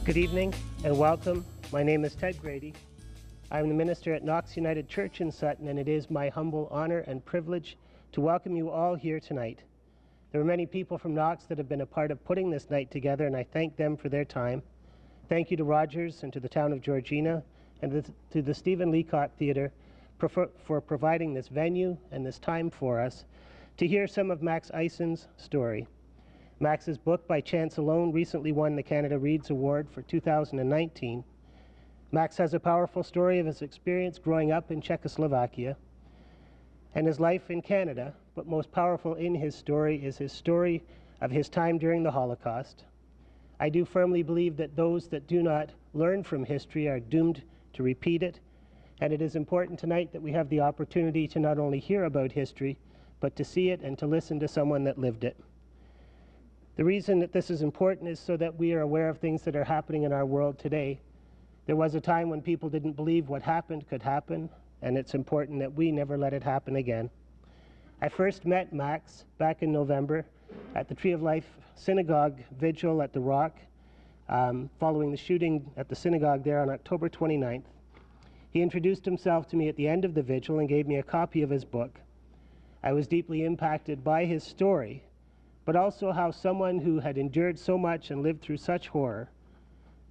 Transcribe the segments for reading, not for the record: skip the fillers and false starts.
Good evening and welcome. My name is Ted Grady. I'm the minister at Knox United Church in Sutton, and it is my humble honor and privilege to welcome you all here tonight. There are many people from Knox that have been a part of putting this night together, and I thank them for their time. Thank you to Rogers and to the town of Georgina and to the Stephen Leacock Theatre for providing this venue and this time for us to hear some of Max Eisen's story. Max's book, By Chance Alone, recently won the Canada Reads Award for 2019. Max has a powerful story of his experience growing up in Czechoslovakia and his life in Canada, but most powerful in his story is his story of his time during the Holocaust. I do firmly believe that those that do not learn from history are doomed to repeat it, and it is important tonight that we have the opportunity to not only hear about history, but to see it and to listen to someone that lived it. The reason that this is important is so that we are aware of things that are happening in our world today. There was a time when people didn't believe what happened could happen, and it's important that we never let it happen again. I first met Max back in November at the Tree of Life Synagogue Vigil at the Rock, following the shooting at the synagogue there on October 29th. He introduced himself to me at the end of the vigil and gave me a copy of his book. I was deeply impacted by his story, but also how someone who had endured so much and lived through such horror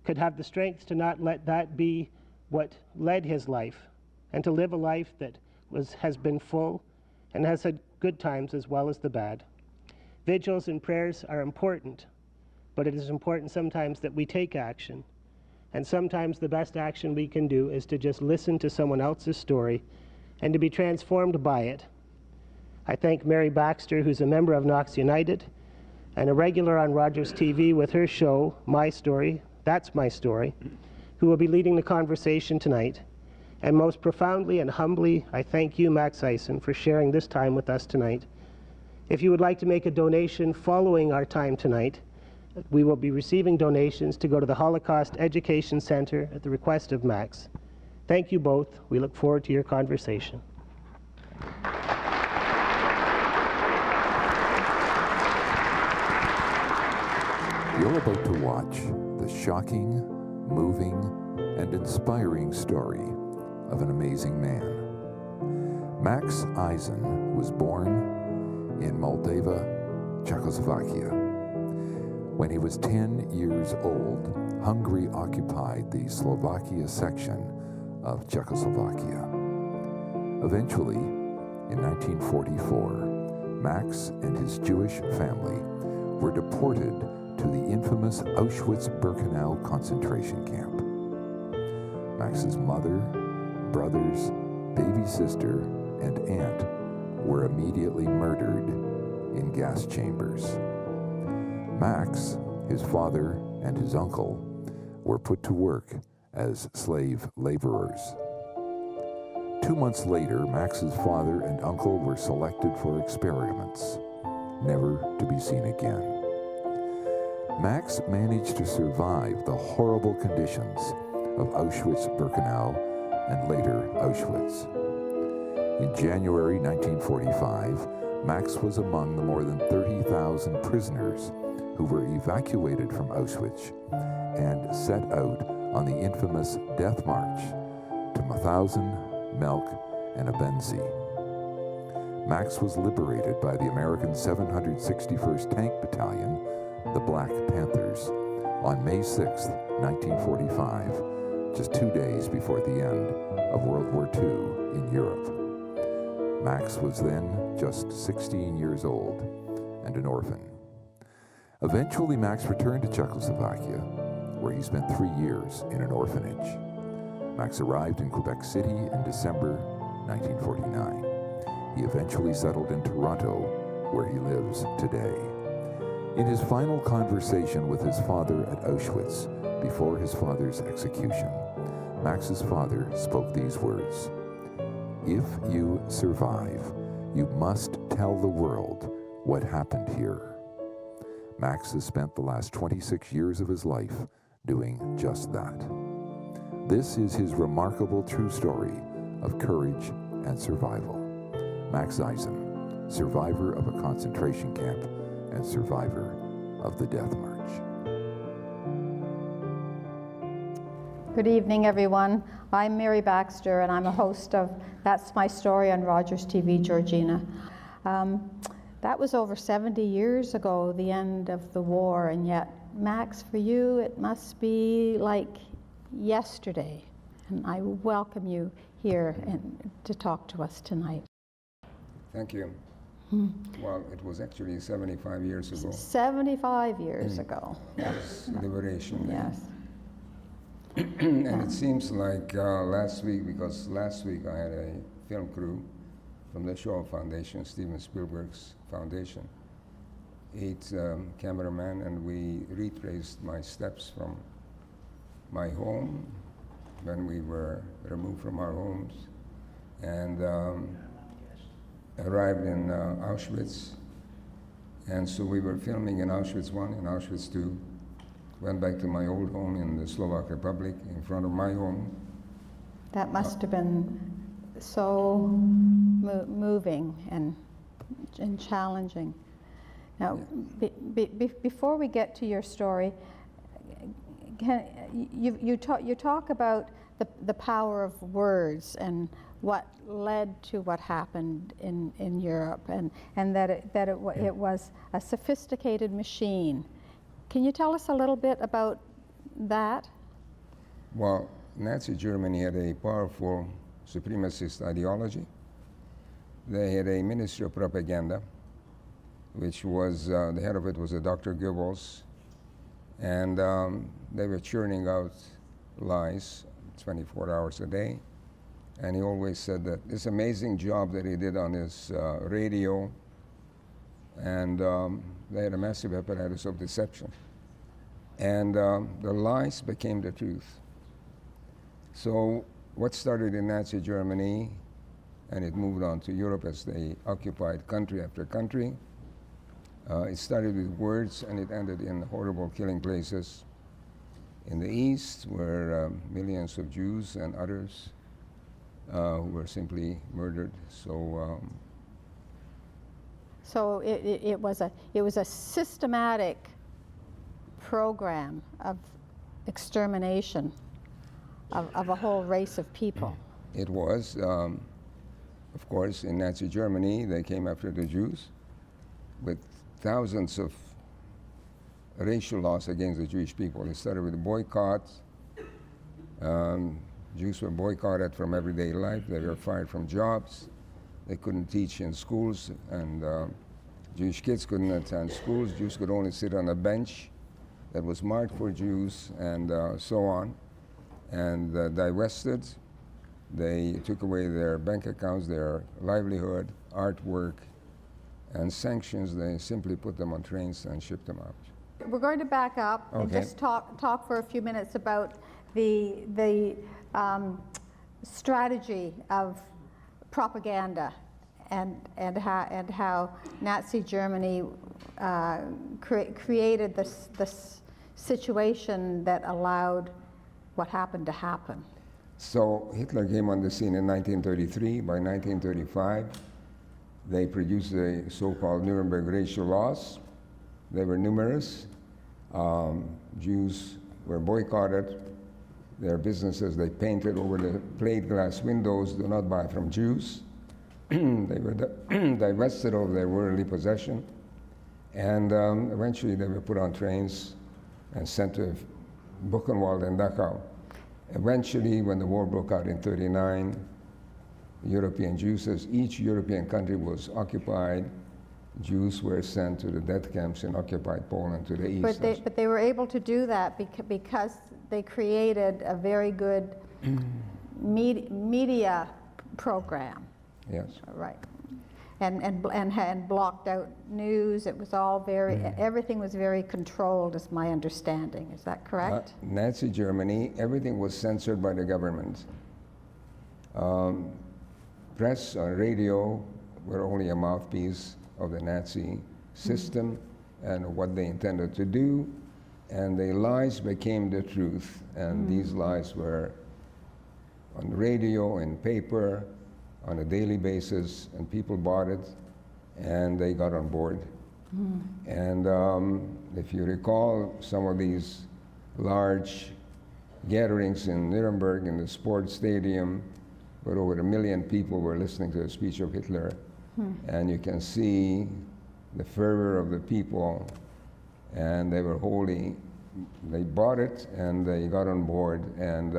could have the strength to not let that be what led his life, and to live a life that has been full and has had good times as well as the bad. Vigils and prayers are important, but it is important sometimes that we take action, and sometimes the best action we can do is to just listen to someone else's story and to be transformed by it. I thank Mary Baxter, who's a member of Knox United and a regular on Rogers TV with her show, My Story, That's My Story, who will be leading the conversation tonight. And most profoundly and humbly, I thank you, Max Eisen, for sharing this time with us tonight. If you would like to make a donation following our time tonight, we will be receiving donations to go to the Holocaust Education Center at the request of Max. Thank you both. We look forward to your conversation. You're about to watch the shocking, moving, and inspiring story of an amazing man. Max Eisen was born in Moldova, Czechoslovakia. When he was 10 years old, Hungary occupied the Slovakia section of Czechoslovakia. Eventually, in 1944, Max and his Jewish family were deported to the infamous Auschwitz-Birkenau concentration camp. Max's mother, brothers, baby sister, and aunt were immediately murdered in gas chambers. Max, his father, and his uncle were put to work as slave laborers. 2 months later, Max's father and uncle were selected for experiments, never to be seen again. Max managed to survive the horrible conditions of Auschwitz-Birkenau and later Auschwitz. In January 1945, Max was among the more than 30,000 prisoners who were evacuated from Auschwitz and set out on the infamous Death March to Mauthausen, Melk, and Abenzi. Max was liberated by the American 761st Tank Battalion, the Black Panthers, on May 6, 1945, just 2 days before the end of World War II in Europe. Max was then just 16 years old and an orphan. Eventually, Max returned to Czechoslovakia, where he spent 3 years in an orphanage. Max arrived in Quebec City in December 1949. He eventually settled in Toronto, where he lives today. In his final conversation with his father at Auschwitz, before his father's execution, Max's father spoke these words: "If you survive, you must tell the world what happened here." Max has spent the last 26 years of his life doing just that. This is his remarkable true story of courage and survival. Max Eisen, survivor of a concentration camp and survivor of the Death March. Good evening, everyone. I'm Mary Baxter, and I'm a host of That's My Story on Rogers TV, Georgina. That was over 70 years ago, the end of the war, and yet, Max, for you, it must be like yesterday. And I welcome you here and to talk to us tonight. Thank you. Well, it was actually 75 years ago. 75 years ago. Yes, Liberation Day. Yes. And it seems like last week, because last week I had a film crew from the Shaw Foundation, Steven Spielberg's foundation, 8 cameramen, and we retraced my steps from my home when we were removed from our homes and arrived in Auschwitz. And so we were filming in Auschwitz I and Auschwitz II. Went back to my old home in the Slovak Republic in front of my home. That must have been so moving and challenging. Now, before we get to your story, you talk about the power of words and what led to what happened in Europe, and that it was a sophisticated machine. Can you tell us a little bit about that? Well, Nazi Germany had a powerful supremacist ideology. They had a Ministry of Propaganda, which was, the head of it was a Dr. Goebbels, and they were churning out lies 24 hours a day. And he always said that this amazing job that he did on his radio, and they had a massive apparatus of deception. And the lies became the truth. So what started in Nazi Germany, and it moved on to Europe as they occupied country after country, it started with words and it ended in horrible killing places in the East, where millions of Jews and others who were simply murdered. So it was a systematic program of extermination of a whole race of people. It was. Of course, in Nazi Germany, they came after the Jews with thousands of racial laws against the Jewish people. It started with boycotts. Jews were boycotted from everyday life. They were fired from jobs. They couldn't teach in schools, and Jewish kids couldn't attend schools. Jews could only sit on a bench that was marked for Jews, and so on. And divested. They took away their bank accounts, their livelihood, artwork, and sanctions. They simply put them on trains and shipped them out. We're going to back up and just talk for a few minutes about the strategy of propaganda and how Nazi Germany created this situation that allowed what happened to happen. So Hitler came on the scene in 1933. By 1935, they produced the so-called Nuremberg racial laws. They were numerous. Jews were boycotted. Their businesses, they painted over the plate glass windows, "Do not buy from Jews." They were divested of their worldly possession. And eventually they were put on trains and sent to Buchenwald and Dachau. Eventually, when the war broke out in 1939, European Jews, as each European country was occupied, Jews were sent to the death camps in occupied Poland to the east. But they were able to do that because they created a very good media program. Yes. Right. And blocked out news. It was all very, everything was very controlled, is my understanding. Is that correct? Nazi Germany, everything was censored by the government. Press or radio were only a mouthpiece of the Nazi system and what they intended to do, and the lies became the truth, and these lies were on radio, in paper, on a daily basis, and people bought it, and they got on board. And if you recall, some of these large gatherings in Nuremberg in the sports stadium where over 1 million people were listening to the speech of Hitler. And you can see the fervor of the people, and they were wholly, they bought it and they got on board. And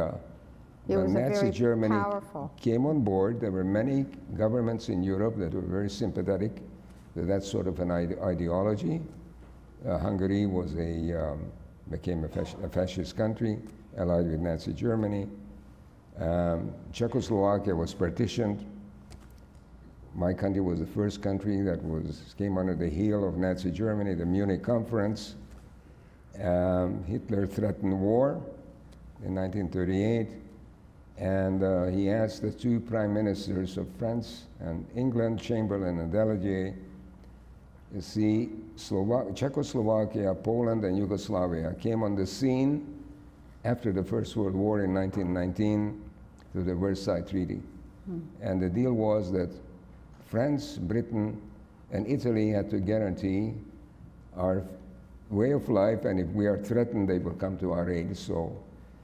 It was when a Nazi very Germany powerful. came on board, there were many governments in Europe that were very sympathetic to that sort of an ideology. Hungary was became a fascist country, allied with Nazi Germany. Czechoslovakia was partitioned. My country was the first country that came under the heel of Nazi Germany, the Munich Conference. Hitler threatened war in 1938, and he asked the two prime ministers of France and England, Chamberlain and Daladier, you see, Czechoslovakia, Poland, and Yugoslavia came on the scene after the First World War in 1919 through the Versailles Treaty. And the deal was that France, Britain, and Italy had to guarantee our way of life, and if we are threatened, they will come to our aid. So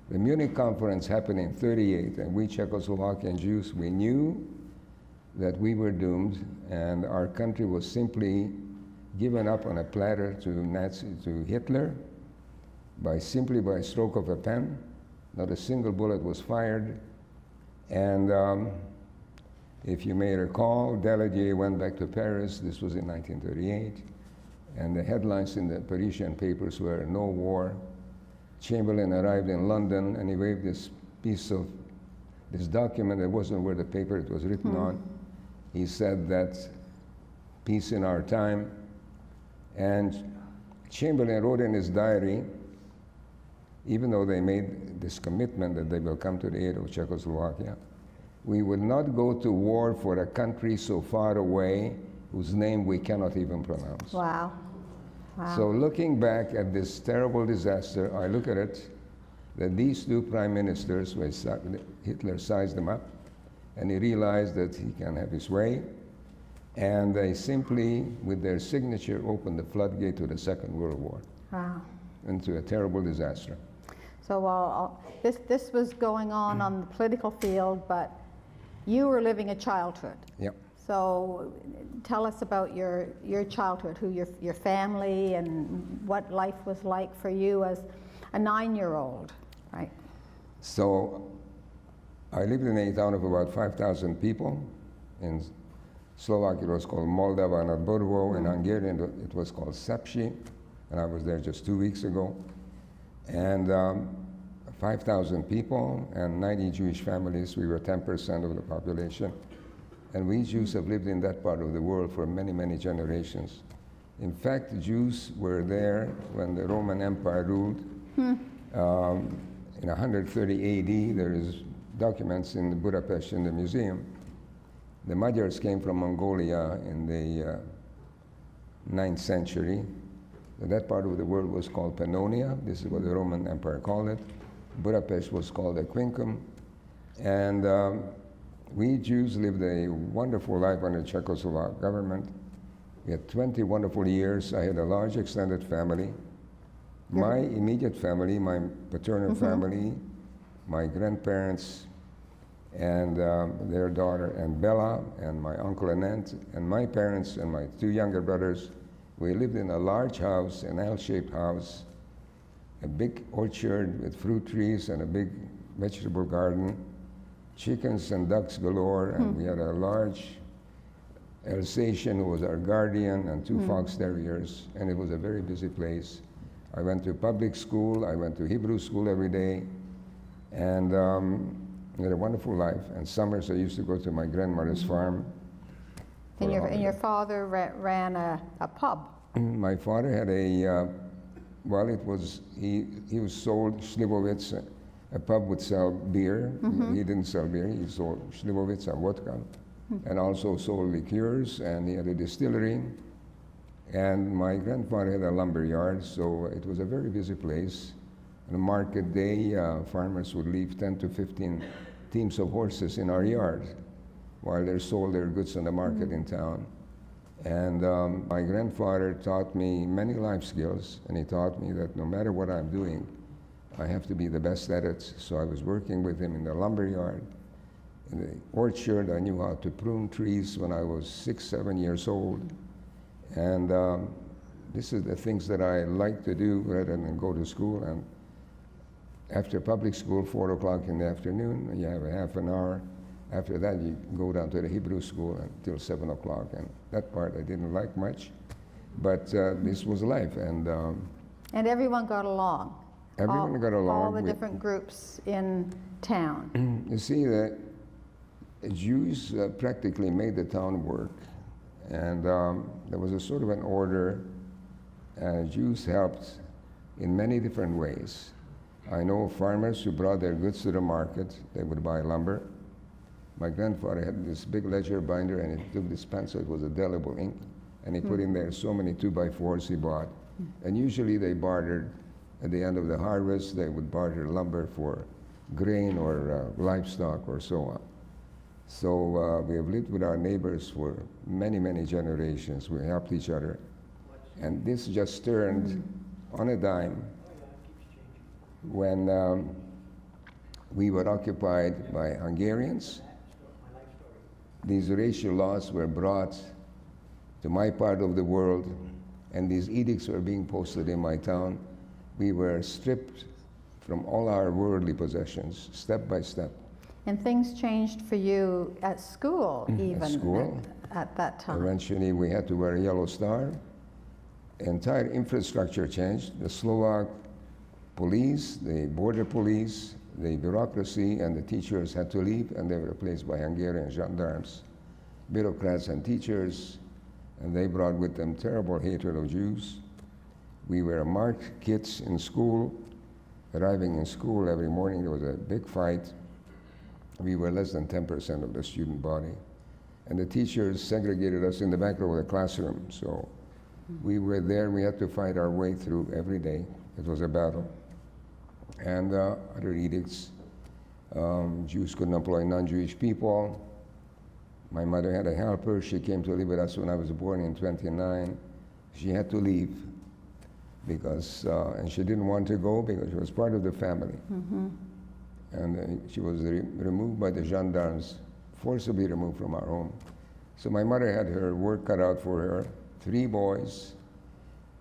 the Munich Conference happened in 1938, and we Czechoslovakian Jews, we knew that we were doomed, and our country was simply given up on a platter to Hitler simply by a stroke of a pen. Not a single bullet was fired. And if you may recall, Daladier went back to Paris. This was in 1938. And the headlines in the Parisian papers were "No War." Chamberlain arrived in London and he waved this document. It wasn't where the paper it was written on. He said that peace in our time. And Chamberlain wrote in his diary, even though they made this commitment that they will come to the aid of Czechoslovakia, we will not go to war for a country so far away whose name we cannot even pronounce. Wow. Wow. So looking back at this terrible disaster, I look at it that these two prime ministers, Hitler sized them up, and he realized that he can have his way, and they simply, with their signature, opened the floodgate to the Second World War. Wow. Into a terrible disaster. So this was going on the political field, but you were living a childhood. Yep. So tell us about your childhood, your family, and what life was like for you as a 9-year-old, right? So I lived in a town of about 5,000 people. In Slovakia it was called Moldava nad Bodvou. In Hungarian it was called Sepsi, and I was there just 2 weeks ago. And 5,000 people and 90 Jewish families. We were 10% of the population. And we Jews have lived in that part of the world for many, many generations. In fact, the Jews were there when the Roman Empire ruled. In 130 AD, there is documents in Budapest in the museum. The Magyars came from Mongolia in the 9th century. That part of the world was called Pannonia. This is what the Roman Empire called it. Budapest was called Aquincum. And we Jews lived a wonderful life under the Czechoslovak government. We had 20 wonderful years. I had a large extended family. My immediate family, my paternal family, my grandparents, and their daughter and Bella, and my uncle and aunt, and my parents and my 2 younger brothers. We lived in a large house, an L-shaped house, a big orchard with fruit trees and a big vegetable garden, chickens and ducks galore, and we had a large Alsatian who was our guardian and 2 fox terriers, and it was a very busy place. I went to public school, I went to Hebrew school every day, and we had a wonderful life. And summers I used to go to my grandmother's farm. And your father ran a pub. My father had a, he was sold Slivovitz, a pub would sell beer. He didn't sell beer, he sold Slivovitz and vodka, and also sold liqueurs, and he had a distillery. And my grandfather had a lumber yard, so it was a very busy place. On a market day, farmers would leave 10 to 15 teams of horses in our yard while they sold their goods on the market in town. And my grandfather taught me many life skills, and he taught me that no matter what I'm doing, I have to be the best at it. So I was working with him in the lumber yard, in the orchard. I knew how to prune trees when I was 6, 7 years old. And this is the things that I like to do rather than go to school. And after public school, 4 o'clock in the afternoon, you have a half an hour. After that, you go down to the Hebrew school until 7 o'clock. And that part I didn't like much. But this was life. And everyone got along. Everyone got along. All the different groups in town. You see, the Jews practically made the town work. And there was a sort of an order. Jews helped in many different ways. I know farmers who brought their goods to the market. They would buy lumber. My grandfather had this big ledger binder, and he took this pencil. It was indelible ink, and he put in there so many 2x4s he bought. And usually they bartered. At the end of the harvest, they would barter lumber for grain or livestock or so on. So we have lived with our neighbors for many, many generations. We helped each other. And this just turned on a dime when we were occupied by Hungarians. These racial laws were brought to my part of the world, and these edicts were being posted in my town. We were stripped from all our worldly possessions, step by step. And things changed for you at school, even At school. At that time. Eventually, we had to wear a yellow star. The entire infrastructure changed. The Slovak police, the border police, the bureaucracy, and the teachers had to leave, and they were replaced by Hungarian gendarmes, bureaucrats and teachers, and they brought with them terrible hatred of Jews. We were marked kids in school. Arriving in school every morning, there was a big fight. We were less than 10% of the student body. And the teachers segregated us in the back row of the classroom. So we were there. We had to fight our way through every day. It was a battle. And other edicts. Jews couldn't employ non-Jewish people. My mother had a helper. She came to live with us when I was born in 29. She had to leave because, and she didn't want to go because she was part of the family. And she was removed by the gendarmes, forcibly removed from our home. So my mother had her work cut out for her, 3 boys.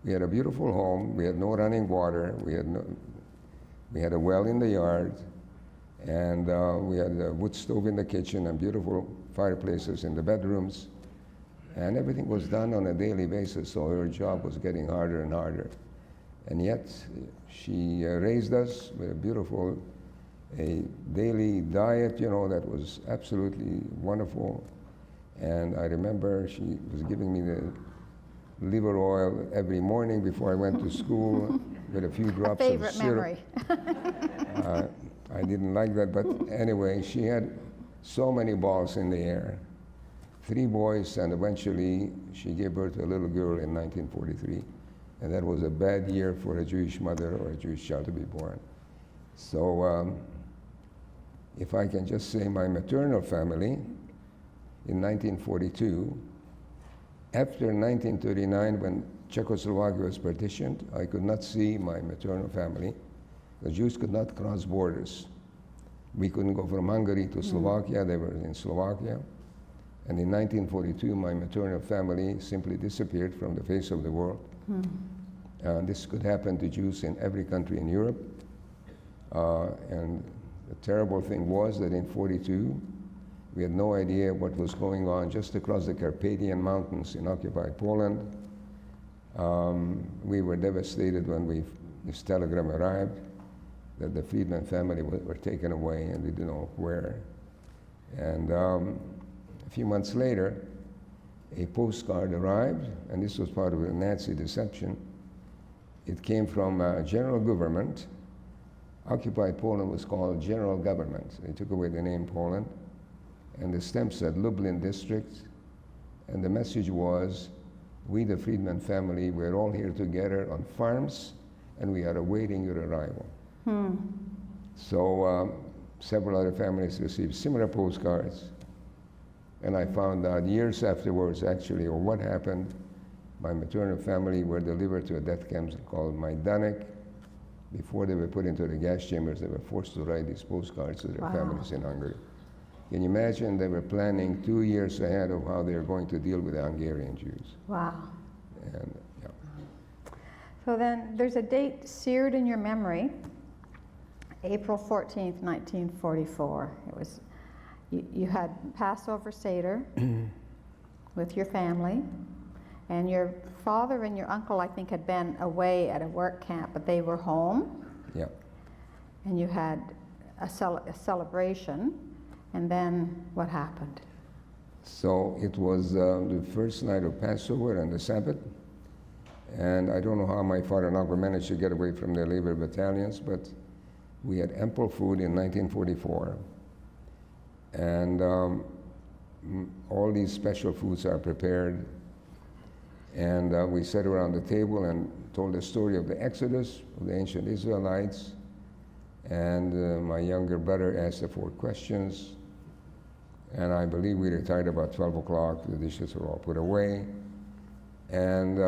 We had a beautiful home. We had no running water. We had a well in the yard, and we had a wood stove in the kitchen and beautiful fireplaces in the bedrooms. And everything was done on a daily basis, so her job was getting harder and harder. And yet, she raised us with a daily diet, you know, that was absolutely wonderful. And I remember she was giving me the liver oil every morning before I went to school with a few drops of syrup. Memory. I didn't like that, but anyway, she had so many balls in the air. 3 boys, and eventually she gave birth to a little girl in 1943. And that was a bad year for a Jewish mother or a Jewish child to be born. So if I can just say my maternal family, in 1942, after 1939, when Czechoslovakia was partitioned, I could not see my maternal family. The Jews could not cross borders. We couldn't go from Hungary to Slovakia. They were in Slovakia. And in 1942, my maternal family simply disappeared from the face of the world. This could happen to Jews in every country in Europe. And the terrible thing was that in 1942, we had no idea what was going on just across the Carpathian Mountains in occupied Poland. We were devastated when this telegram arrived that the Friedman family were taken away, and we didn't know where. And a few months later, a postcard arrived, and this was part of the Nazi deception. It came from general government. Occupied Poland was called general government. They took away the name Poland. And the stamp said Lublin district. And the message was, we, the Friedman family, we're all here together on farms, and we are awaiting your arrival. So several other families received similar postcards. And I found out years afterwards, actually, or what happened. My maternal family were delivered to a death camp called Majdanek, Before they were put into the gas chambers, they were forced to write these postcards to their Wow. families in Hungary. Can you imagine? They were planning 2 years ahead of how they were going to deal with the Hungarian Jews. Wow. And yeah. So then there's a date seared in your memory, April 14th, 1944. It was, you had Passover Seder with your family, and your father and your uncle, I think, had been away at a work camp, but they were home. Yeah. And you had a celebration, and then what happened? So it was the first night of Passover and the Sabbath. And I don't know how my father and uncle managed to get away from their labor battalions, but we had ample food in 1944. And all these special foods are prepared. And we sat around the table and told the story of the Exodus, of the ancient Israelites. And my younger brother asked the 4 questions. And I believe we retired about 12 o'clock. The dishes were all put away. And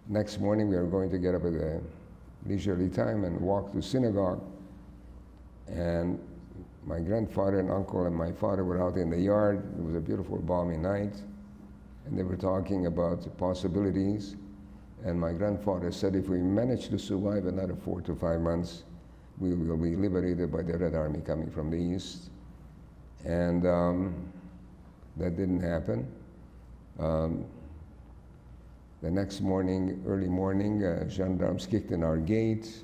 next morning we were going to get up at a leisurely time and walk to synagogue. And my grandfather and uncle and my father were out in the yard. It was a beautiful, balmy night. And they were talking about the possibilities. And my grandfather said, if we manage to survive another 4 to 5 months, we will be liberated by the Red Army coming from the east. And that didn't happen. The next morning, early morning, gendarmes kicked in our gate.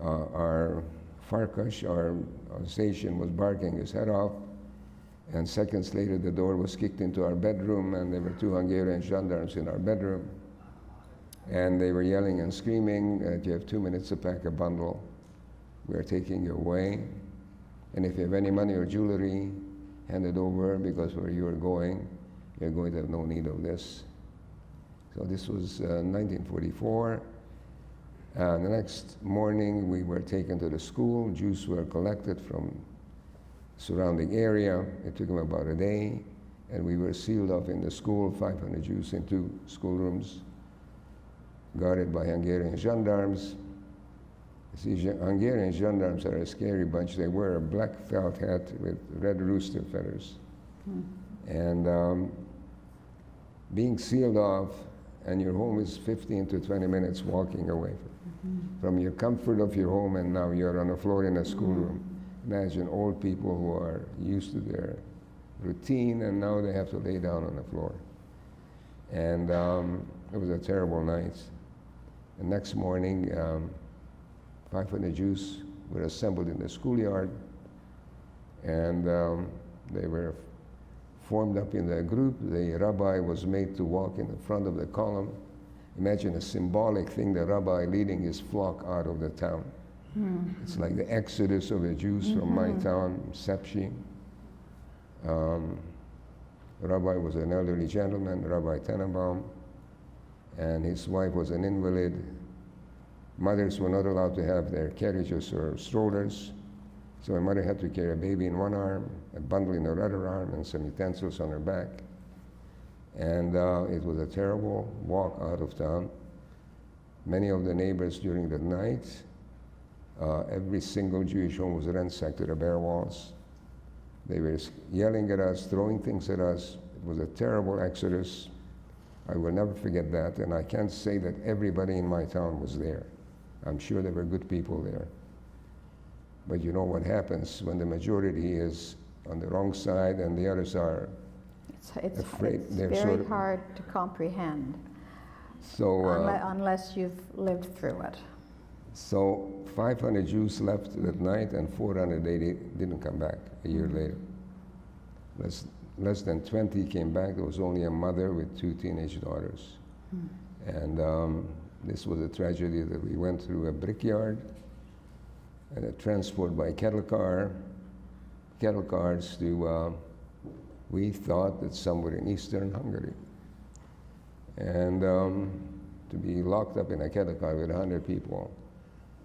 Our Farkas, our station, was barking his head off. And seconds later, the door was kicked into our bedroom, and there were 2 Hungarian gendarmes in our bedroom. And they were yelling and screaming, you have 2 minutes to pack a bundle. We are taking you away. And if you have any money or jewelry, hand it over, because where you are going, you're going to have no need of this. So this was 1944. The next morning, we were taken to the school. Jews were collected from surrounding area. It took them about a day, and we were sealed off in the school, 500 Jews in 2 schoolrooms, guarded by Hungarian gendarmes. See, Hungarian gendarmes are a scary bunch. They wear a black felt hat with red rooster feathers. And being sealed off, and your home is 15 to 20 minutes walking away from your comfort of your home, and now you're on the floor in a schoolroom. Imagine old people who are used to their routine, and now they have to lay down on the floor. And it was a terrible night. The next morning, 500 Jews were assembled in the schoolyard, and they were formed up in a group. The rabbi was made to walk in the front of the column. Imagine a symbolic thing, the rabbi leading his flock out of the town. It's like the exodus of the Jews from my town, Sepsi. The rabbi was an elderly gentleman, Rabbi Tenenbaum, and his wife was an invalid. Mothers were not allowed to have their carriages or strollers, so my mother had to carry a baby in one arm, a bundle in her other arm, and some utensils on her back. And it was a terrible walk out of town. Many of the neighbors during the night, every single Jewish home was ransacked to the bare walls. They were yelling at us, throwing things at us. It was a terrible exodus. I will never forget that, and I can't say that everybody in my town was there. I'm sure there were good people there. But you know what happens when the majority is on the wrong side and the others are afraid. It's They're very sort of hard to comprehend so, unless you've lived through it. So 500 Jews left that night, and 480 didn't come back a year later. Less than 20 came back. There was only a mother with 2 teenage daughters. And this was a tragedy that we went through a brickyard and a transport by cattle cars to, we thought that somewhere in eastern Hungary. And to be locked up in a cattle car with 100 people,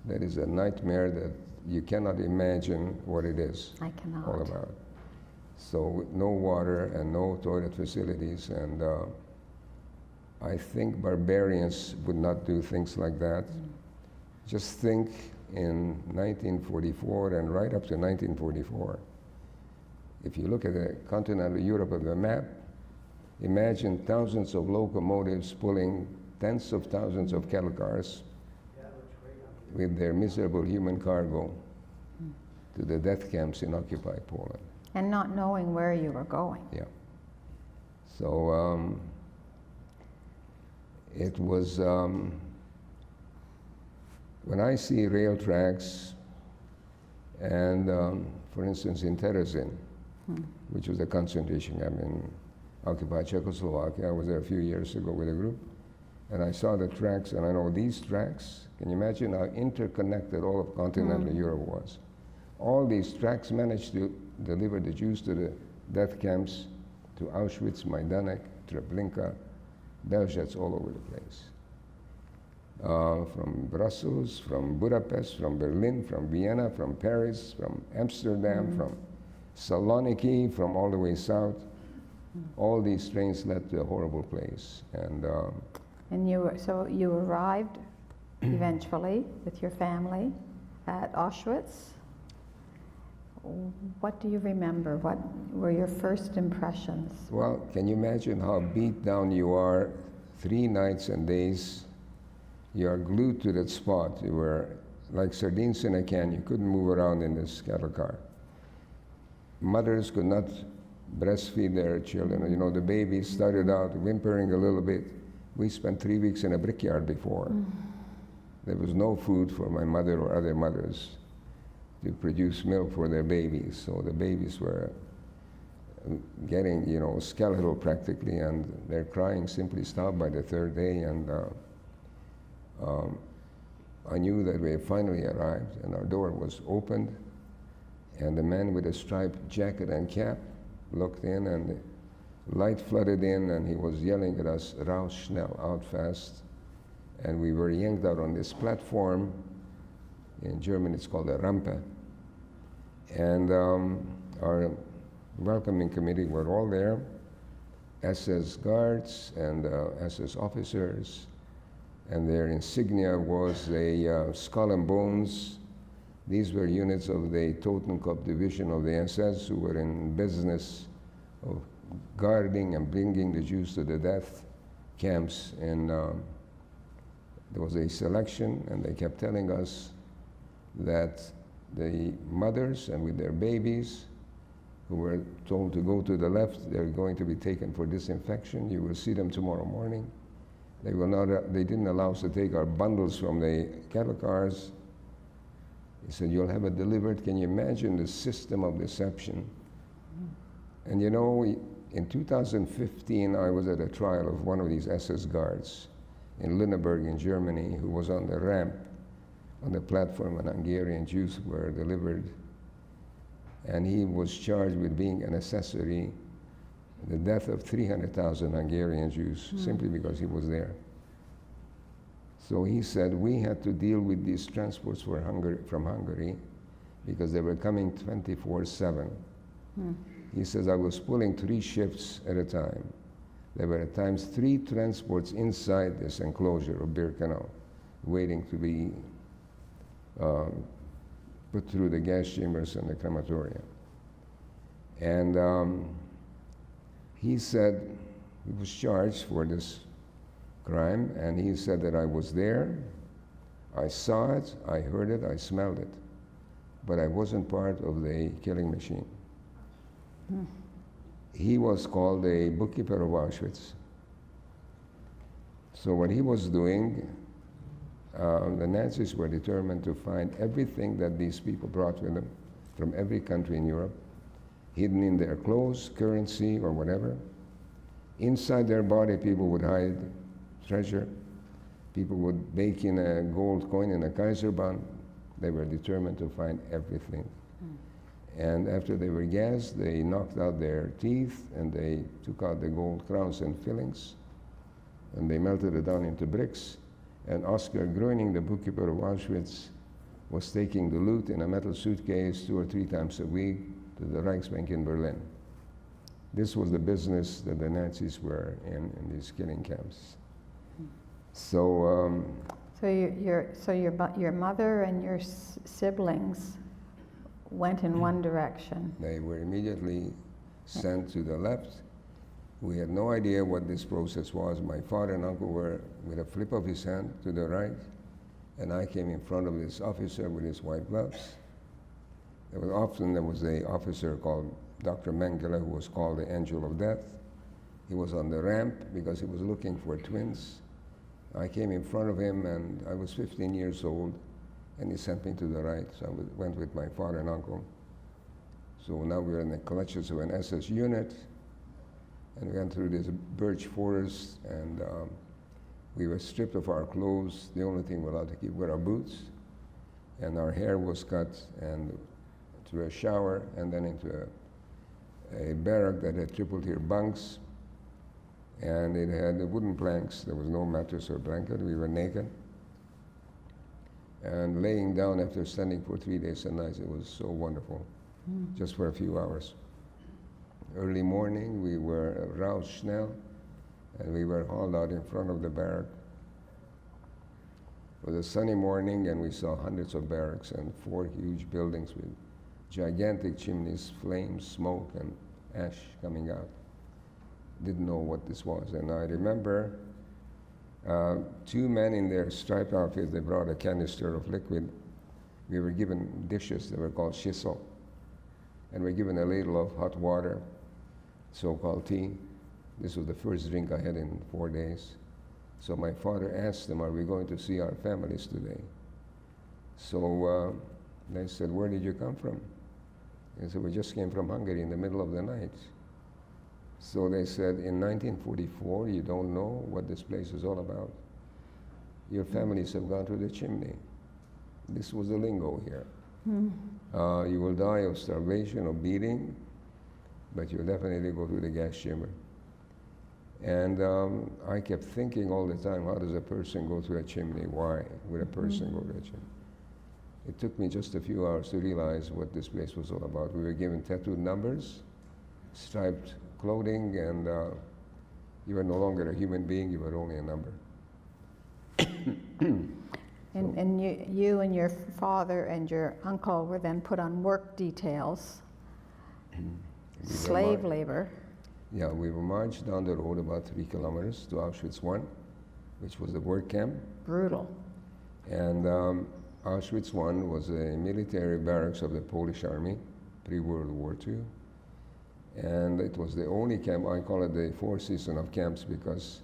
that is a nightmare that you cannot imagine what it is I cannot. all about. So with no water and no toilet facilities, and I think barbarians would not do things like that. Just think in 1944 and right up to 1944, if you look at the continental Europe of the map, imagine thousands of locomotives pulling tens of thousands of cattle cars with their miserable human cargo to the death camps in occupied Poland. And not knowing where you were going. Yeah. So it was, when I see rail tracks, and for instance in Terezin, which was a concentration camp in occupied Czechoslovakia, I was there a few years ago with a group, and I saw the tracks, and I know these tracks, can you imagine how interconnected all of continental Europe was? All these tracks managed to deliver the Jews to the death camps, to Auschwitz, Majdanek, Treblinka, Belzec, all over the place. From Brussels, from Budapest, from Berlin, from Vienna, from Paris, from Amsterdam, from Saloniki, from all the way south. All these trains led to a horrible place. And so you arrived eventually with your family at Auschwitz. What do you remember? What were your first impressions? Well, can you imagine how beat down you are 3 nights and days? You are glued to that spot. You were like sardines in a can. You couldn't move around in this cattle car. Mothers could not breastfeed their children. You know, the baby started out whimpering a little bit. We spent 3 weeks in a brickyard before. There was no food for my mother or other mothers to produce milk for their babies. So the babies were getting, you know, skeletal practically, and their crying simply stopped by the 3rd day. And I knew that we had finally arrived, and our door was opened, and the man with a striped jacket and cap looked in, and the light flooded in, and he was yelling at us, "Raus schnell, out fast." And we were yanked out on this platform. In German it's called a Rampe. And our welcoming committee were all there, SS guards and SS officers, and their insignia was a skull and bones. These were units of the Totenkopf division of the SS who were in business of guarding and bringing the Jews to the death camps. And there was a selection, and they kept telling us that the mothers and with their babies who were told to go to the left, they're going to be taken for disinfection. You will see them tomorrow morning. They will not. They didn't allow us to take our bundles from the cattle cars. He said, "You'll have it delivered." Can you imagine the system of deception? And you know, in 2015, I was at a trial of one of these SS guards in Lüneburg in Germany, who was on the ramp on the platform when Hungarian Jews were delivered. And he was charged with being an accessory in the death of 300,000 Hungarian Jews, simply because he was there. So he said we had to deal with these transports from Hungary because they were coming 24/7. He says I was pulling 3 shifts at a time. There were at times 3 transports inside this enclosure of Birkenau, waiting to be put through the gas chambers and the crematorium. And he said he was charged for this crime, and he said that I was there, I saw it, I heard it, I smelled it, but I wasn't part of the killing machine. He was called a bookkeeper of Auschwitz. So what he was doing, the Nazis were determined to find everything that these people brought with them from every country in Europe, hidden in their clothes, currency, or whatever. Inside their body, people would hide treasure. People would bake in a gold coin in a Kaiserbahn. They were determined to find everything. And after they were gassed, they knocked out their teeth, and they took out the gold crowns and fillings, and they melted it down into bricks. And Oscar Gröning, the bookkeeper of Auschwitz, was taking the loot in a metal suitcase 2 or 3 times a week to the Reichsbank in Berlin. This was the business that the Nazis were in these killing camps. So So your mother and your siblings went in one direction. They were immediately sent to the left. We had no idea what this process was. My father and uncle were with a flip of his hand to the right, and I came in front of this officer with his white gloves. There was an officer called Dr. Mengele, who was called the Angel of Death. He was on the ramp because he was looking for twins. I came in front of him, and I was 15 years old, and he sent me to the right. So I went with my father and uncle. So now we're in the clutches of an SS unit, and we went through this birch forest, and we were stripped of our clothes. The only thing we were allowed to keep were our boots, and our hair was cut, and through a shower, and then into a barrack that had triple-tier bunks, and it had wooden planks. There was no mattress or blanket. We were naked. And laying down after standing for 3 days and nights, it was so wonderful, just for a few hours. Early morning, we were roused Schnell, and we were hauled out in front of the barrack. It was a sunny morning, and we saw hundreds of barracks and 4 huge buildings with gigantic chimneys, flames, smoke, and ash coming out. Didn't know what this was. And I remember 2 men in their striped outfits. They brought a canister of liquid. We were given dishes that were called shiso, and we were given a ladle of hot water, so-called tea. This was the first drink I had in 4 days. So my father asked them, "Are we going to see our families today?" So they said, "Where did you come from?" They said, "We just came from Hungary in the middle of the night." So they said, "In 1944, you don't know what this place is all about. Your families have gone to the chimney." This was the lingo here. You will die of starvation or beating, but you'll definitely go to the gas chamber. And I kept thinking all the time, how does a person go to a chimney? Why would a person go to a chimney? It took me just a few hours to realize what this place was all about. We were given tattooed numbers, striped clothing, and you were no longer a human being, you were only a number. And you and your father and your uncle were then put on work details, slave labor. Yeah, we were marched down the road about 3 kilometers to Auschwitz I, which was the work camp. Brutal. And Auschwitz I was a military barracks of the Polish army, pre-World War II. And it was the only camp, I call it the 4 season of camps, because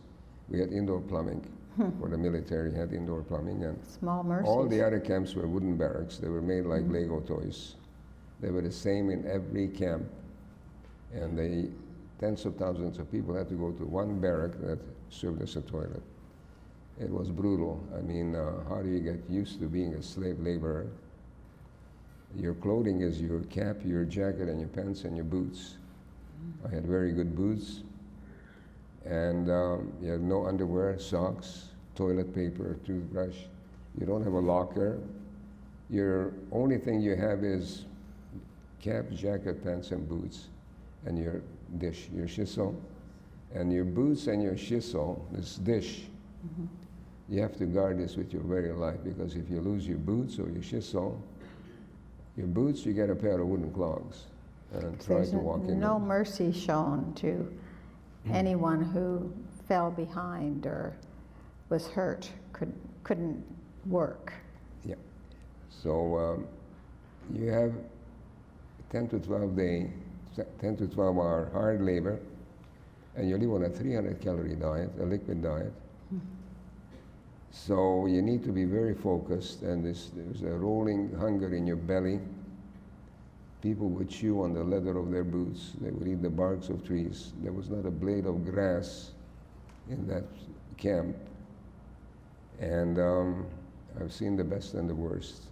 we had indoor plumbing. For the military had indoor plumbing. And small mercies. All the other camps were wooden barracks. They were made like Lego toys. They were the same in every camp. And tens of thousands of people had to go to one barrack that served as a toilet. It was brutal. I mean, how do you get used to being a slave laborer? Your clothing is your cap, your jacket, and your pants, and your boots. I had very good boots. And you have no underwear, socks, toilet paper, toothbrush. You don't have a locker. Your only thing you have is cap, jacket, pants, and boots, and your dish, your shiso. And your boots and your shiso, this dish, you have to guard this with your very life, because if you lose your boots or your shiso, your boots, you get a pair of wooden clogs and try to walk in. No mercy shown to anyone who fell behind or was hurt, couldn't work. Yeah. So you have 10 to 12 hour hard labor, and you live on a 300 calorie diet, a liquid diet. So you need to be very focused, and there's a rolling hunger in your belly. People would chew on the leather of their boots. They would eat the barks of trees. There was not a blade of grass in that camp. And I've seen the best and the worst.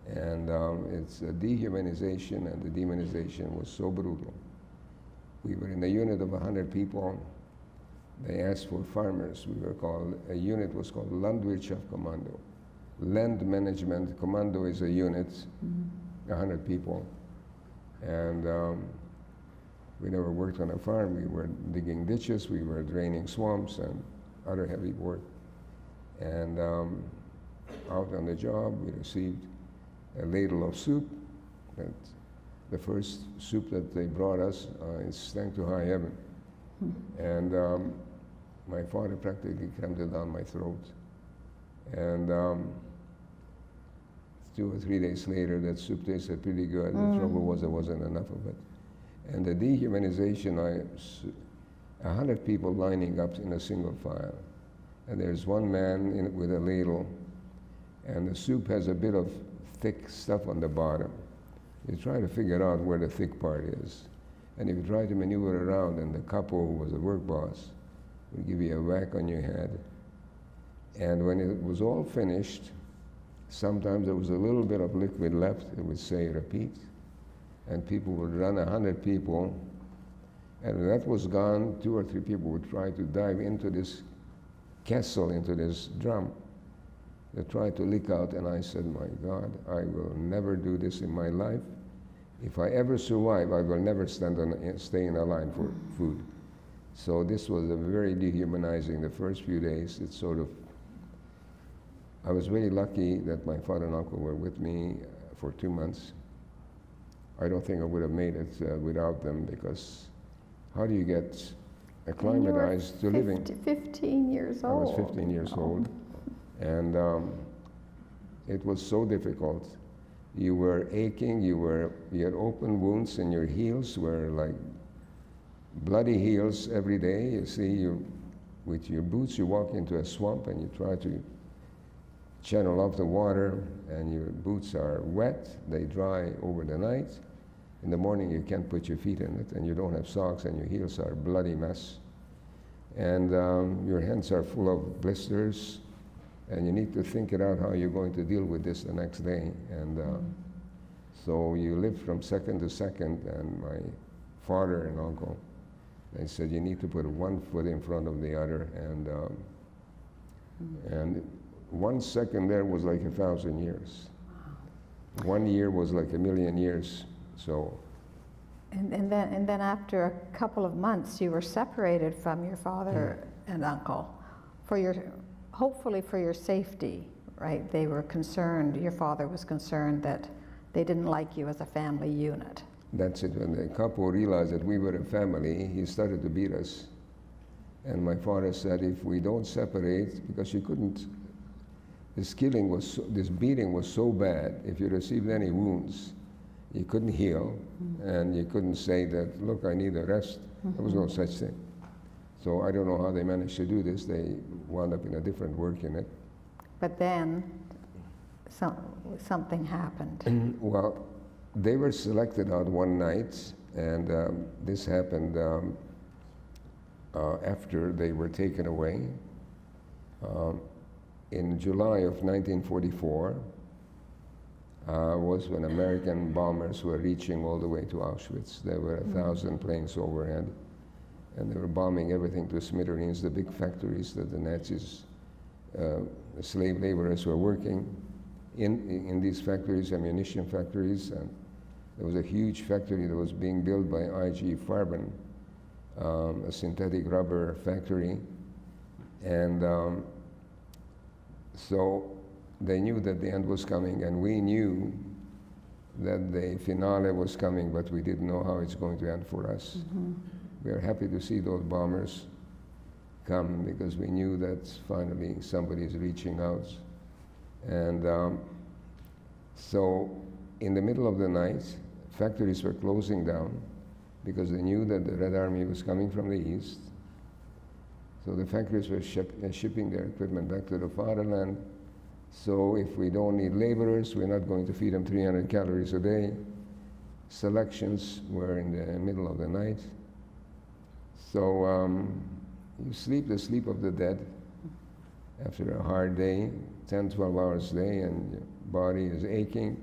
And it's a dehumanization, and the demonization was so brutal. We were in a unit of 100 people. They asked for farmers. A unit was called Landwirtschaftskommando. Land Management Commando is a unit, 100 people. And we never worked on a farm. We were digging ditches, we were draining swamps and other heavy work. And out on the job, we received a ladle of soup. That's the first soup that they brought us. It stank to high heaven. And my father practically crammed it down my throat. And 2 or 3 days later, that soup tasted pretty good. The trouble was there wasn't enough of it. And the dehumanization, 100 people lining up in a single file. And there's one man with a ladle, and the soup has a bit of thick stuff on the bottom. You try to figure out where the thick part is. And if you try to maneuver around, and the capo, who was the work boss, would give you a whack on your head. And when it was all finished, sometimes there was a little bit of liquid left. It would say repeat. And people would run 100 people. And when that was gone, 2 or 3 people would try to dive into this kessel, into this drum. They tried to leak out, and I said, my God, I will never do this in my life. If I ever survive, I will never stay in a line for food. So this was a very dehumanizing. The first few days, it's sort of, I was very lucky that my father and uncle were with me for 2 months. I don't think I would have made it without them, because how do you get acclimatized to living? 15 years old. I was 15 years old. And it was so difficult. You were aching, you had open wounds, and your heels were like bloody heels every day. You see, with your boots, you walk into a swamp and you try to channel off the water, and your boots are wet, they dry over the night. In the morning, you can't put your feet in it, and you don't have socks, and your heels are a bloody mess. And your hands are full of blisters, and you need to think it out how you're going to deal with this the next day. And so you live from second to second, and my father and uncle, they said, you need to put one foot in front of the other, and 1 second there was like 1,000 years. 1 year was like 1,000,000 years. So. And then after a couple of months, you were separated from your father and uncle, hopefully for your safety, right? They were concerned, your father was concerned that they didn't like you as a family unit. That's it. When the capo realized that we were a family, he started to beat us. And my father said, if we don't separate, because you couldn't, this beating was so bad, if you received any wounds, you couldn't heal, and you couldn't say that, look, I need a rest. There was no such thing. So I don't know how they managed to do this. They wound up in a different work unit. But then something happened. Well, they were selected out one night, and this happened after they were taken away. In July of 1944, was when American bombers were reaching all the way to Auschwitz. There were 1,000 planes overhead, and they were bombing everything to smithereens, the big factories that the Nazis, the slave laborers were working in these factories, ammunition factories. And there was a huge factory that was being built by I.G. Farben, a synthetic rubber factory. And so they knew that the end was coming, and we knew that the finale was coming, but we didn't know how it's going to end for us. We are happy to see those bombers come, because we knew that finally somebody is reaching out. And so in the middle of the night, factories were closing down because they knew that the Red Army was coming from the east. So the factories were shipping their equipment back to the fatherland. So if we don't need laborers, we're not going to feed them 300 calories a day. Selections were in the middle of the night. So you sleep the sleep of the dead after a hard day, 10, 12 hours a day, and your body is aching.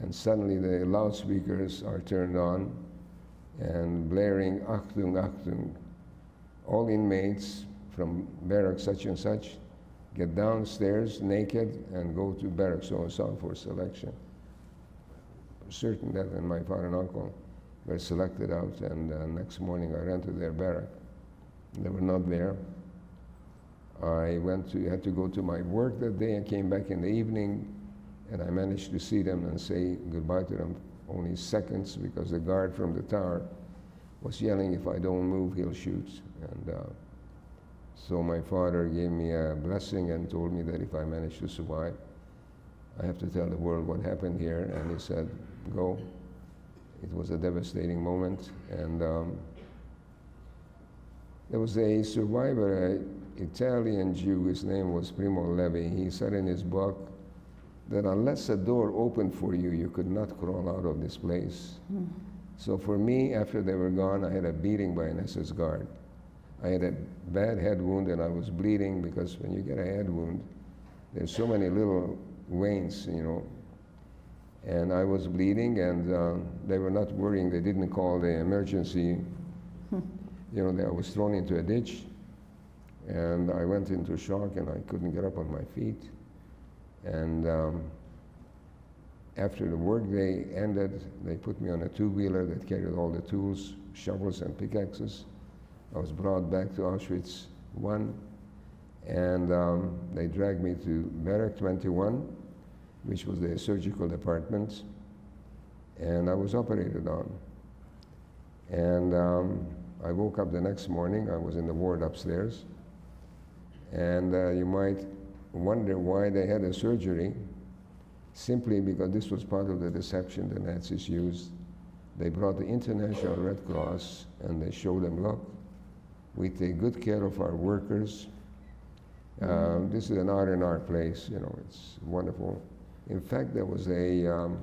And suddenly the loudspeakers are turned on and blaring, Achtung, Achtung. All inmates from barrack such and such get downstairs naked and go to barrack so-and-so for selection. Certain that, and my father and uncle were selected out, and next morning I ran to their barrack. They were not there. I had to go to my work that day and came back in the evening, and I managed to see them and say goodbye to them only seconds, because the guard from the tower was yelling, if I don't move, he'll shoot. And so my father gave me a blessing and told me that if I managed to survive, I have to tell the world what happened here. And he said, go. It was a devastating moment. And there was a survivor, an Italian Jew, his name was Primo Levi. He said in his book that unless a door opened for you, you could not crawl out of this place. So for me, after they were gone, I had a beating by an SS guard. I had a bad head wound, and I was bleeding, because when you get a head wound, there's so many little veins, you know. And I was bleeding, and they were not worrying. They didn't call the emergency. You know, I was thrown into a ditch, and I went into shock, and I couldn't get up on my feet. And after the workday ended, they put me on a two-wheeler that carried all the tools, shovels and pickaxes. I was brought back to Auschwitz I, and they dragged me to Barrack 21, which was the surgical department, and I was operated on. And I woke up the next morning. I was in the ward upstairs, and you might wonder why they had a surgery. Simply because this was part of the deception the Nazis used. They brought the International Red Cross, and they showed them, look, we take good care of our workers. This is an R&R place, you know, it's wonderful. In fact, there was a,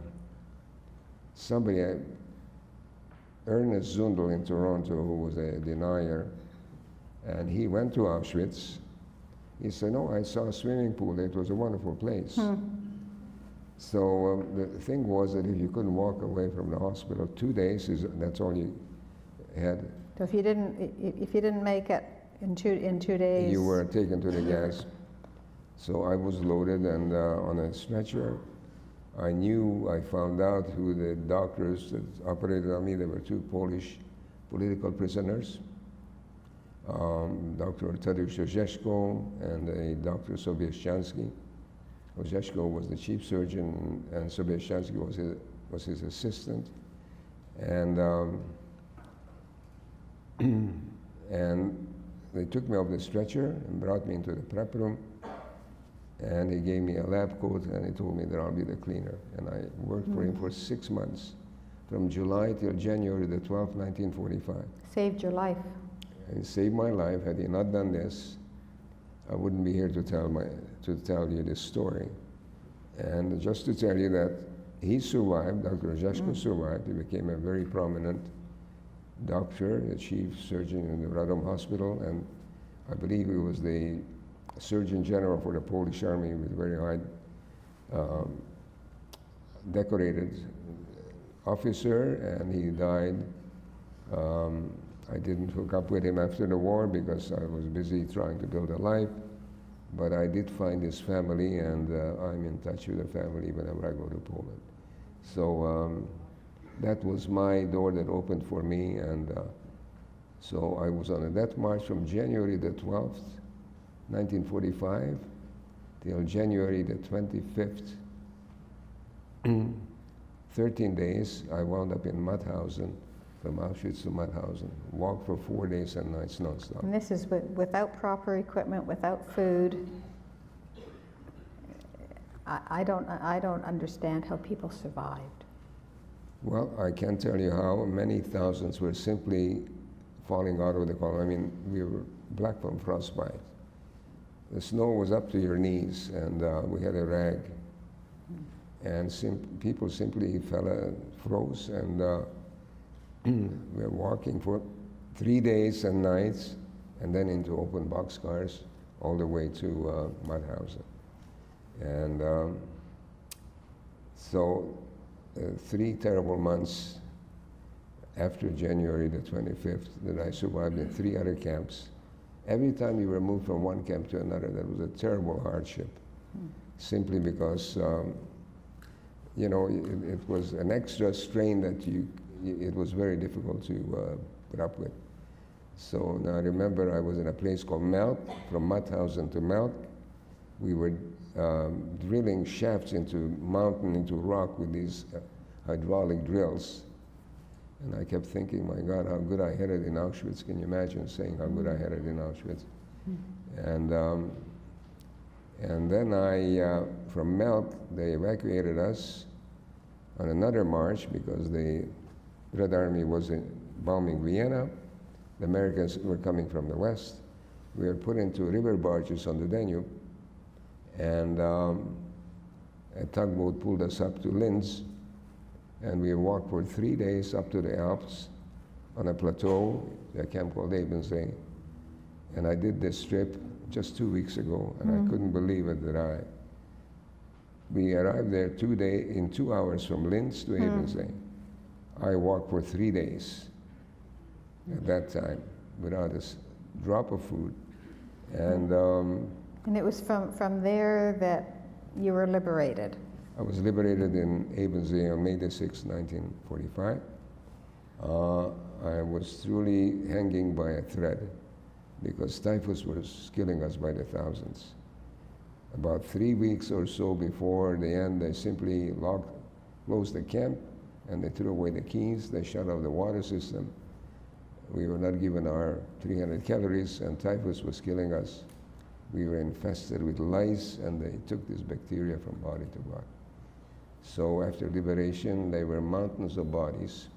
somebody, Ernest Zundel in Toronto, who was a denier, and he went to Auschwitz. He said, no, I saw a swimming pool. It was a wonderful place. So the thing was that if you couldn't walk away from the hospital 2 days, that's all you had. So if you didn't make it in two days, you were taken to the gas. So I was loaded and on a stretcher. I found out who the doctors that operated on me. There were two Polish political prisoners, Dr. Tadeusz Orzeszko and a Dr. Sobieszczanski. Orzeszko was the chief surgeon, and Sobieszczanski was his assistant. And and they took me off the stretcher and brought me into the prep room. And he gave me a lab coat, and he told me that I'll be the cleaner. And I worked for him for 6 months, from July till January the 12th, 1945. saved your life. And he saved my life. Had he not done this, I wouldn't be here to tell you this story. And just to tell you that he survived, Dr. Orzeszko survived. He became a very prominent doctor, the chief surgeon in the Radom Hospital, and I believe he was the Surgeon General for the Polish Army, with very high decorated officer, and he died. I didn't hook up with him after the war because I was busy trying to build a life, but I did find his family, and I'm in touch with the family whenever I go to Poland. So that was my door that opened for me, and so I was on a death march from January the 12th, 1945, till January the 25th. 13 days, I wound up in Mauthausen, from Auschwitz to Mauthausen. Walked for 4 days and nights nonstop. And this is without proper equipment, without food. I don't understand how people survived. Well, I can't tell you how. Many thousands were simply falling out of the column. I mean, we were black from frostbite. The snow was up to your knees, and we had a rag. And people simply froze, and we were walking for 3 days and nights, and then into open boxcars all the way to Mauthausen. And so 3 terrible months after January the 25th that I survived in 3 other camps. Every time you were moved from one camp to another, that was a terrible hardship, simply because you know, it was an extra strain that it was very difficult to put up with. So now I remember I was in a place called Melt, from Mauthausen to Melt. We were drilling shafts into mountain, into rock with these hydraulic drills. And I kept thinking, my God, how good I had it in Auschwitz. Can you imagine saying how good I had it in Auschwitz? And then from Melt, they evacuated us on another march because the Red Army was bombing Vienna. The Americans were coming from the west. We were put into river barges on the Danube, and a tugboat pulled us up to Linz, and we walked for 3 days up to the Alps on a plateau, a camp called Ebensee. And I did this trip just 2 weeks ago, and I couldn't believe it that we arrived there in 2 hours from Linz to Ebensee. I walked for 3 days at that time without a drop of food. And it was from there that you were liberated. I was liberated in Ebensee on May the 6th, 1945. I was truly hanging by a thread because typhus was killing us by the thousands. About 3 weeks or so before the end, they simply closed the camp, and they threw away the keys. They shut off the water system. We were not given our 300 calories, and typhus was killing us. We were infested with lice, and they took this bacteria from body to body. So after liberation, there were mountains of bodies,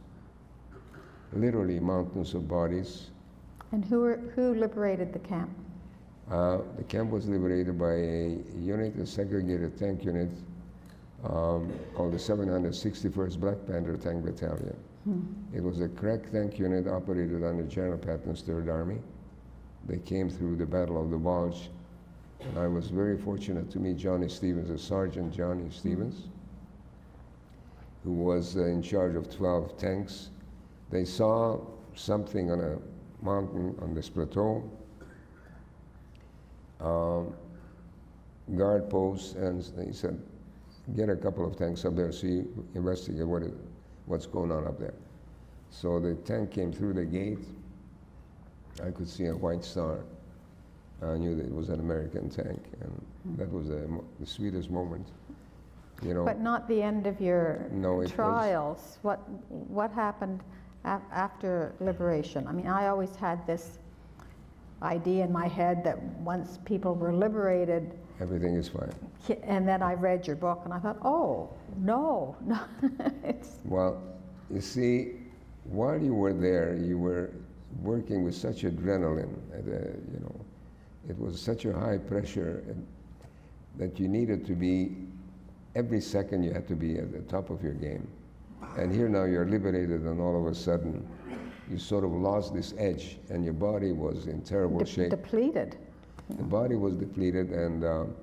literally mountains of bodies. And who liberated the camp? The camp was liberated by a unit, a segregated tank unit, called the 761st Black Panther Tank Battalion. It was a crack tank unit operated under General Patton's Third Army. They came through the Battle of the Bulge, and I was very fortunate to meet Johnny Stevens, a Sergeant Johnny Stevens, who was in charge of 12 tanks. They saw something on a mountain on this plateau, guard posts, and he said, get a couple of tanks up there, see, investigate what's going on up there. So the tank came through the gate. I could see a white star. I knew that it was an American tank, and that was the sweetest moment. You know. But not the end of your trials. Was, what happened after liberation? I mean, I always had this idea in my head that once people were liberated, everything is fine. And then I read your book, and I thought, oh, no. Well, you see, while you were there, you were working with such adrenaline. You know, it was such a high pressure that you needed to be, every second you had to be at the top of your game. And here now you're liberated, and all of a sudden, you sort of lost this edge, and your body was in terrible shape. Depleted. The body was depleted, and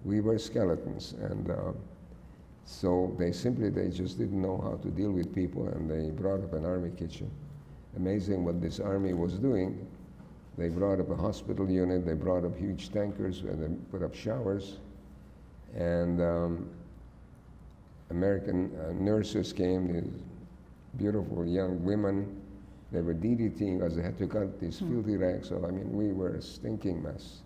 we were skeletons. And so they just didn't know how to deal with people, and they brought up an army kitchen. Amazing what this army was doing. They brought up a hospital unit, they brought up huge tankers, and they put up showers. And American nurses came, these beautiful young women. They were DDTing us. They had to cut these filthy rags. So, I mean, we were a stinking mess.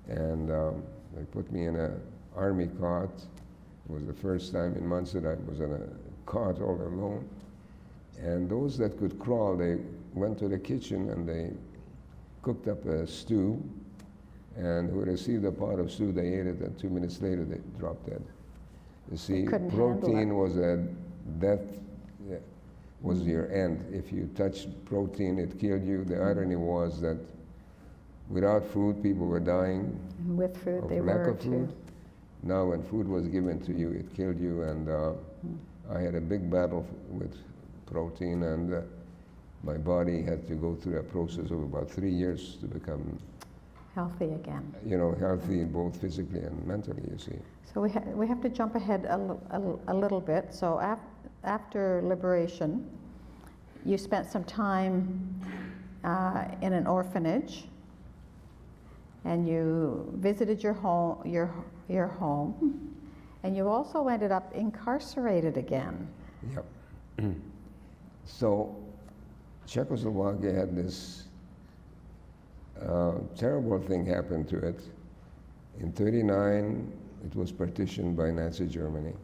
And they put me in an army cot. It was the first time in months that I was in a cot all alone. And those that could crawl, they went to the kitchen and they cooked up a stew. And who received a pot of stew, they ate it, and 2 minutes later they dropped dead. You see, protein was a death. Was your end. If you touched protein, it killed you. The irony was that without food, people were dying. And with food, they lack were of food. too. Now, when food was given to you, it killed you. And I had a big battle with protein, and my body had to go through a process of about 3 years to become healthy again. You know, healthy both physically and mentally, you see. So we have to jump ahead a little bit. So after liberation, you spent some time in an orphanage, and you visited your home, and you also ended up incarcerated again. Yep. So Czechoslovakia had this terrible thing happened to it. In 1939, it was partitioned by Nazi Germany.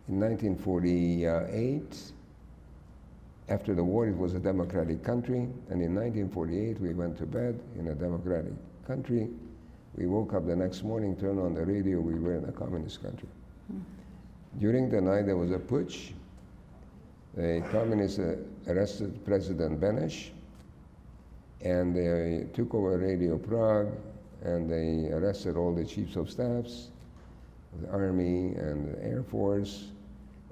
In 1948, after the war, it was a democratic country, and in 1948, we went to bed in a democratic country. We woke up the next morning, turned on the radio, we were in a communist country. During the night, there was a putsch. The communists arrested President Benesch, and they took over Radio Prague, and they arrested all the chiefs of staffs, the Army and the Air Force,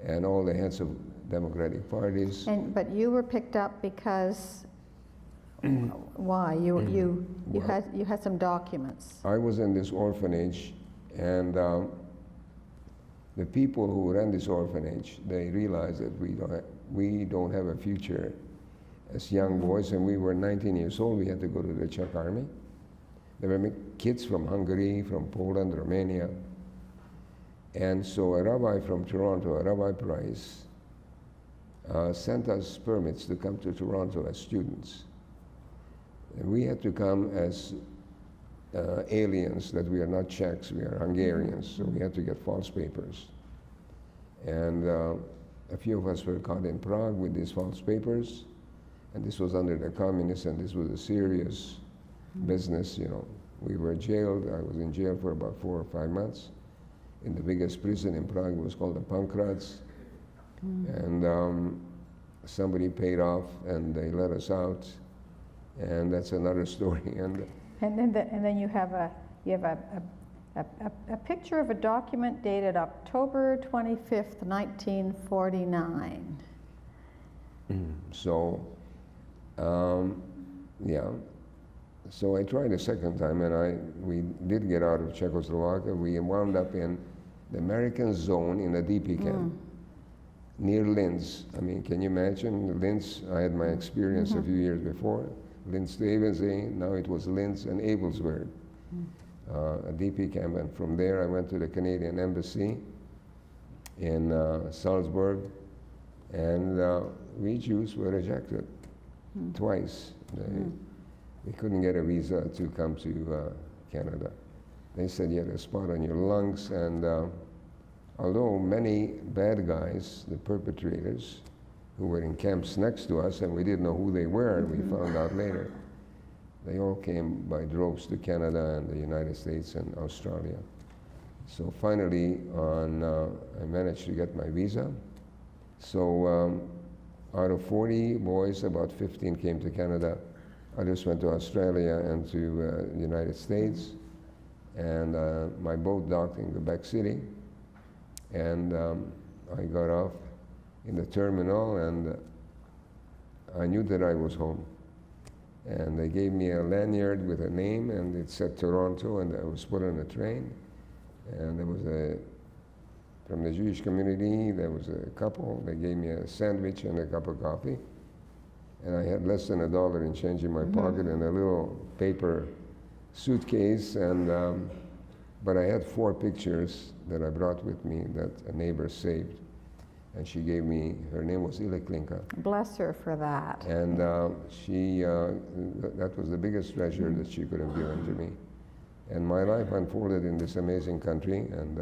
and all the heads of democratic parties. But you were picked up because, why? You had some documents. I was in this orphanage, and the people who ran this orphanage, they realized that we don't have a future as young boys, and we were 19 years old. We had to go to the Czech army. There were kids from Hungary, from Poland, Romania. And so a rabbi from Toronto, a Rabbi Price, sent us permits to come to Toronto as students. And we had to come as aliens, that we are not Czechs, we are Hungarians, so we had to get false papers. And a few of us were caught in Prague with these false papers, and this was under the communists, and this was a serious business, you know. We were jailed. I was in jail for about 4 or 5 months. In the biggest prison in Prague, it was called the Pankratz. And somebody paid off, and they let us out, and that's another story. And then you have a picture of a document dated October 25th, 1949. So, yeah. So I tried a second time, and we did get out of Czechoslovakia. We wound up in the American zone in a DP camp near Linz. I mean, can you imagine Linz? I had my experience a few years before. Linz to Ebensee, now it was Linz and Abelsberg, a DP camp. And from there I went to the Canadian Embassy in Salzburg, and we Jews were rejected twice. We couldn't get a visa to come to Canada. They said you had a spot on your lungs, and although many bad guys, the perpetrators, who were in camps next to us, and we didn't know who they were, and we found out later, they all came by droves to Canada and the United States and Australia. So finally, I managed to get my visa. So out of 40 boys, about 15 came to Canada. Others went to Australia and to the United States. And my boat docked in Quebec City. And I got off in the terminal, and I knew that I was home. And they gave me a lanyard with a name, and it said Toronto, and I was put on a train. And there was from the Jewish community, there was a couple. They gave me a sandwich and a cup of coffee. And I had less than $1 in change in my pocket and a little paper suitcase. And but I had 4 pictures that I brought with me that a neighbor saved. And she gave me, her name was Ileklinka. Bless her for that. And that was the biggest treasure that she could have given to me. And my life unfolded in this amazing country. And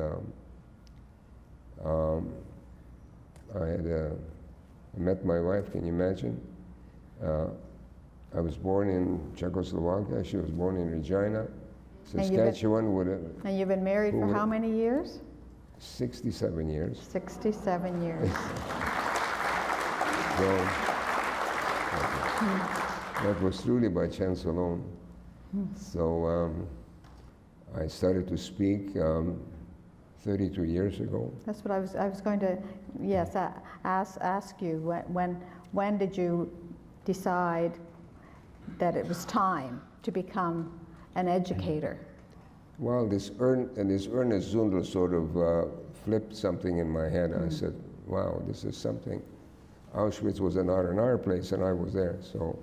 I met my wife, can you imagine? I was born in Czechoslovakia. She was born in Regina, Saskatchewan. And you've been married for how many years? 67 years. 67 years. So, that was truly by chance alone. So I started to speak 32 years ago. That's what I was going to, yes, ask you. When did you decide that it was time to become an educator? Well, this Ernest Zundel sort of flipped something in my head. I said, wow, this is something. Auschwitz was an R&R place, and I was there. So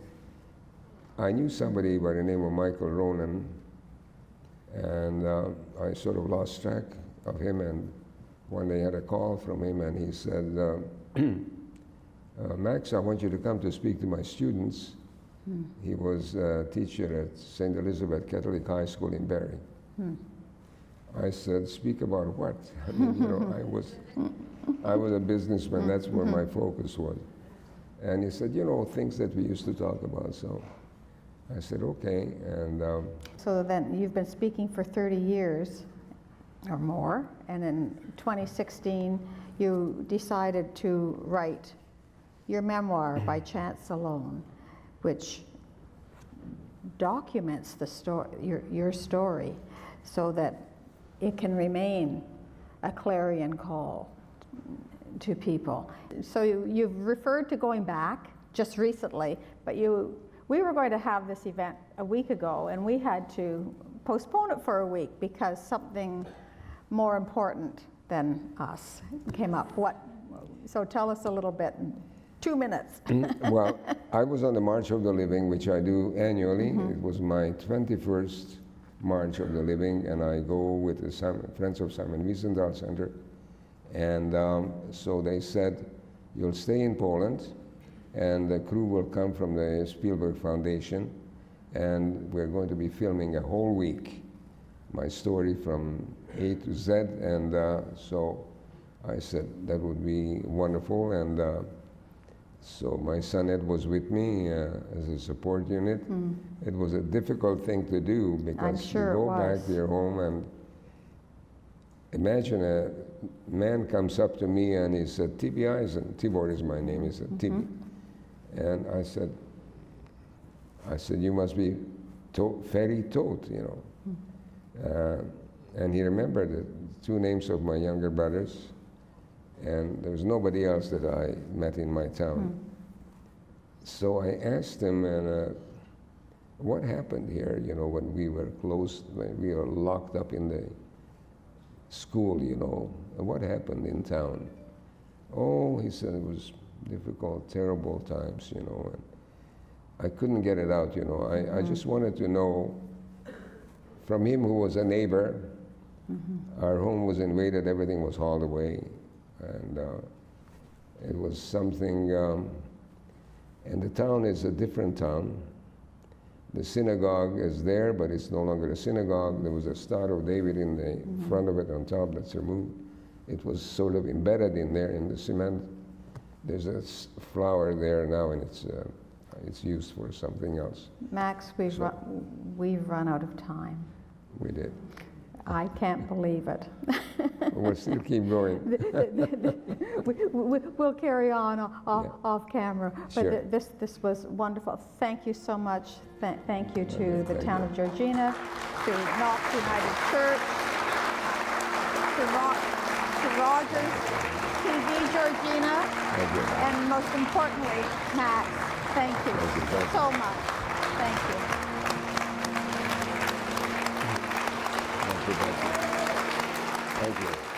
I knew somebody by the name of Michael Ronan, and I sort of lost track of him. And one day I had a call from him, and he said, Max, I want you to come to speak to my students He was a teacher at St. Elizabeth Catholic High School in Barrie. I said, speak about what? I mean, you know, I was a businessman, that's where my focus was. And he said, you know, things that we used to talk about. So I said, okay. And So then you've been speaking for 30 years or more, and in 2016 you decided to write your memoir, By Chance Alone, which documents the story, your story, so that it can remain a clarion call to people. So you've referred to going back just recently, but we were going to have this event a week ago, and we had to postpone it for a week because something more important than us came up. So tell us a little bit, 2 minutes. Well, I was on the March of the Living, which I do annually. It was my 21st March of the Living, and I go with the Friends of Simon Wiesenthal Center. And so they said, you'll stay in Poland, and the crew will come from the Spielberg Foundation, and we're going to be filming a whole week, my story from A to Z. And so I said, that would be wonderful. And so my son Ed was with me as a support unit. It was a difficult thing to do because sure you go it was. back to your home, and imagine a man comes up to me and he said, Tibby Eisen, Tibor is my name, he said, Tibby. And I said, you must be very tot, you know. And he remembered the 2 names of my younger brothers, and there was nobody else that I met in my town. So I asked him, what happened here, you know, when we were closed, when we were locked up in the school, you know, what happened in town? Oh, he said, it was difficult, terrible times, you know, and I couldn't get it out, you know. I just wanted to know from him, who was a neighbor. Our home was invaded, everything was hauled away, and it was something, and the town is a different town. The synagogue is there, but it's no longer a synagogue. There was a Star of David in the front of it on top that's removed. It was sort of embedded in there in the cement. There's a flower there now, and it's used for something else. Max, we've run out of time. We did. I can't believe it. We'll still keep going. We'll carry on off camera. But Sure. this was wonderful. Thank you so much. Thank you to the town of Georgina, to Knox United Church, to Rogers TV Georgina, and most importantly, Max. Thank you so much. Thank you. Thank you.